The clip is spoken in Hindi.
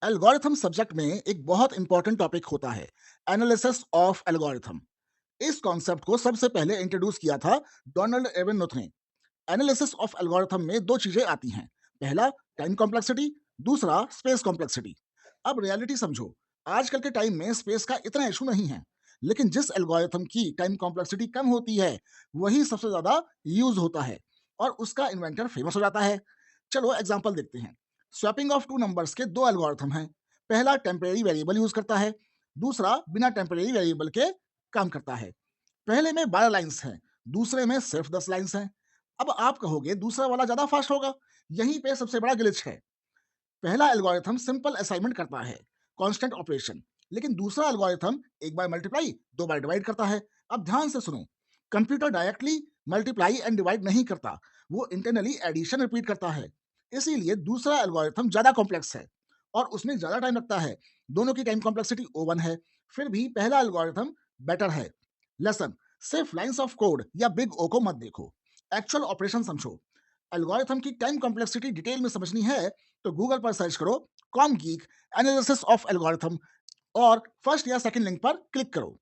एल्गोरिथम सब्जेक्ट में एक बहुत इंपॉर्टेंट टॉपिक होता है, एनालिसिस ऑफ एल्गोरिथम। इस कॉन्सेप्ट को सबसे पहले इंट्रोड्यूस किया था डोनाल्ड एवनोथ ने। एनालिसिस ऑफ एल्गोरिथम में दो चीजें आती हैं, पहला टाइम कॉम्प्लेक्सिटी, दूसरा स्पेस कॉम्प्लेक्सिटी। अब रियलिटी समझो, आजकल के टाइम में स्पेस का इतना इशू नहीं है, लेकिन जिस एल्गोरिथम की टाइम कॉम्प्लेक्सिटी कम होती है वही सबसे ज्यादा यूज होता है और उसका इन्वेंटर फेमस हो जाता है। चलो एग्जांपल देखते हैं। स्वैपिंग ऑफ टू नंबर्स के दो एल्गोरिथम हैं। पहला टेम्परेरी वेरिएबल यूज करता है, दूसरा बिना टेम्परेरी वेरिएबल के काम करता है। पहले में 12 लाइंस हैं, दूसरे में सिर्फ 10 लाइंस हैं। अब आप कहोगे दूसरा वाला ज्यादा फास्ट होगा। यहीं पे सबसे बड़ा ग्लिच है। पहला एल्गोरिथम सिंपल असाइनमेंट करता है, कांस्टेंट ऑपरेशन, लेकिन दूसरा एल्गोरिथम एक बार मल्टीप्लाई दो बार डिवाइड करता है। अब ध्यान से सुनो, computer directly multiply and divide नहीं करता, वो इंटरनली एडिशन रिपीट करता है। इसीलिए दूसरा एल्गोरिथम ज्यादा कॉम्प्लेक्स है और उसमें ज्यादा टाइम लगता है। दोनों की टाइम कॉम्प्लेक्सिटी O1 है, फिर भी पहला एल्गोरिथम बेटर है। लेसन, सिर्फ लाइंस ऑफ कोड या बिग ओ को मत देखो, एक्चुअल ऑपरेशन समझो। एल्गोरिथम की टाइम कॉम्प्लेक्सिटी डिटेल में समझनी है तो गूगल पर सर्च करो com geek analysis of algorithm और फर्स्ट या सेकंड लिंक पर क्लिक करो।